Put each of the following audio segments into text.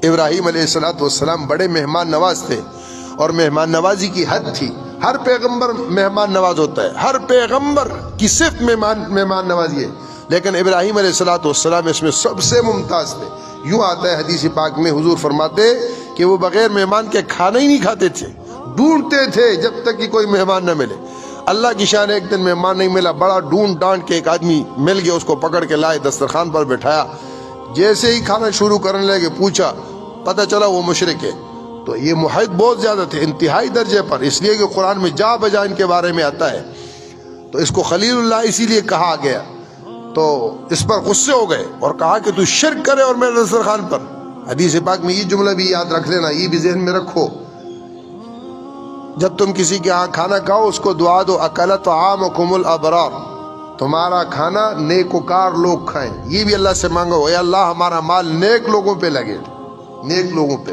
ابراہیم علیہ السلام بڑے مہمان نواز تھے، اور مہمان نوازی کی حد تھی. ہر پیغمبر مہمان نواز ہوتا ہے، ہر پیغمبر کی صرف مہمان نوازی ہے، لیکن ابراہیم علیہ السلام اس میں سب سے ممتاز تھے. یوں آتا ہے حدیث پاک میں، حضور فرماتے کہ وہ بغیر مہمان کے کھانا ہی نہیں کھاتے تھے، ڈھونڈتے تھے جب تک کہ کوئی مہمان نہ ملے. اللہ کی شان، ایک دن مہمان نہیں ملا، بڑا ڈھونڈ ڈانٹ کے ایک آدمی مل گیا، اس کو پکڑ کے لائے، دسترخوان پر بٹھایا. جیسے ہی کھانا شروع کرنے لگے پوچھا، پتہ چلا وہ مشرک ہے. تو یہ محب بہت زیادہ تھے، انتہائی درجے پر، اس لیے کہ قرآن میں جا بجا ان کے بارے میں آتا ہے. تو اس کو خلیل اللہ اسی لیے کہا گیا. تو اس پر غصے ہو گئے اور کہا کہ تو شرک کرے اور میرے دسترخوان پر. حدیث پاک میں یہ جملہ بھی یاد رکھ لینا، یہ بھی ذہن میں رکھو، جب تم کسی کے ہاں کھانا کھاؤ اس کو دعا دو، اکلت طعامکم الابرار، تمہارا کھانا نیکوکار لوگ کھائیں. یہ بھی اللہ سے مانگو، اے اللہ ہمارا مال نیک لوگوں پہ لگے، نیک لوگوں پہ.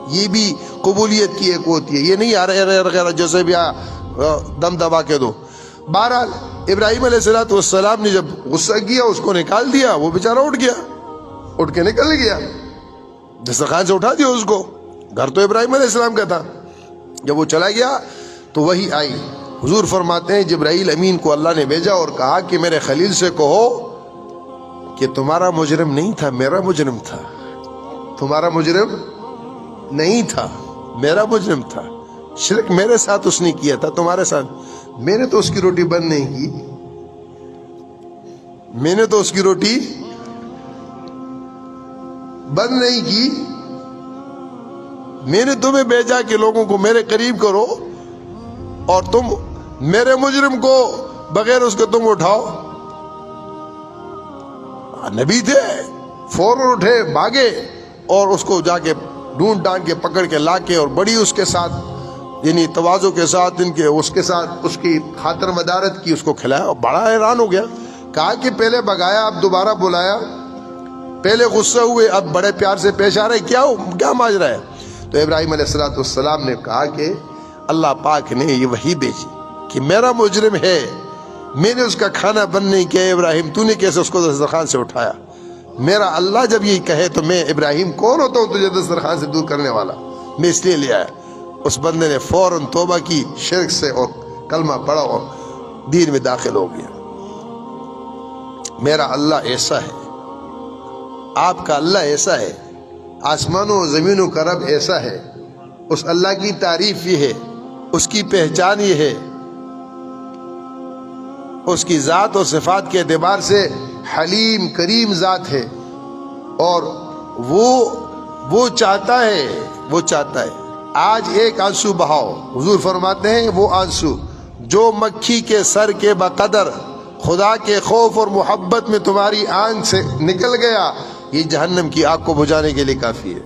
یہ بھی قبولیت کی ایک ہوتی ہے، یہ نہیں ارے جیسے بھی دم دبا کے دو. بہرحال ابراہیم علیہ السلام نے جب غصہ کیا اس کو نکال دیا، وہ بیچارہ اٹھ گیا، اٹھ کے نکل گیا، دسترخوان سے اٹھا دیا اس کو. گھر تو ابراہیم علیہ السلام کا تھا. جب وہ چلا گیا تو وہی آئی. حضور فرماتے ہیں جبرائیل امین کو اللہ نے بھیجا اور کہا کہ میرے خلیل سے کہو کہ تمہارا مجرم نہیں تھا، میرا مجرم تھا. تمہارا مجرم نہیں تھا، میرا مجرم تھا. شرک میرے ساتھ اس نے کیا تھا، تمہارے ساتھ. میں نے تو اس کی روٹی بند نہیں کی، میں نے تو اس کی روٹی بند نہیں کی. میں نے تمہیں بھیجا کہ لوگوں کو میرے قریب کرو، اور تم میرے مجرم کو بغیر اس کے تم اٹھاؤ. نبی تھے، فوراً اٹھے، بھاگے اور اس کو جا کے ڈھونڈ ڈانٹ کے پکڑ کے لا کے، اور بڑی اس کے ساتھ یعنی تواضع کے ساتھ اس کے ساتھ اس کی خاطر مدارت کی، اس کو کھلایا. اور بڑا حیران ہو گیا، کہا کہ پہلے بگایا اب دوبارہ بلایا، پہلے غصہ ہوئے اب بڑے پیار سے پیش آ رہے، کیا ماجرا ہے؟ تو ابراہیم علیہ السلام نے کہا کہ اللہ پاک نے یہ وحی بھیجی کہ میرا مجرم ہے، میں نے اس کا کھانا بند نہیں کیا. ابراہیم تو نے کیسے اس کو دسترخوان سے اٹھایا؟ میرا اللہ جب یہ کہے تو میں ابراہیم کون ہوتا ہوں تجھے دسترخوان سے دور کرنے والا؟ میں اس لیے لے آیا. اس بندے نے فوراً توبہ کی شرک سے اور کلمہ پڑھا اور دین میں داخل ہو گیا. میرا اللہ ایسا ہے، آپ کا اللہ ایسا ہے، آسمانوں و زمینوں کا رب ایسا ہے. اس اللہ کی تعریف یہ ہے، اس کی پہچان یہ ہے، اس کی ذات و صفات کے اعتبار سے حلیم کریم ذات ہے. اور وہ چاہتا ہے آج ایک آنسو بہاؤ. حضور فرماتے ہیں وہ آنسو جو مکھی کے سر کے بقدر خدا کے خوف اور محبت میں تمہاری آنکھ سے نکل گیا، یہ جہنم کی آگ کو بجھانے کے لیے کافی ہے.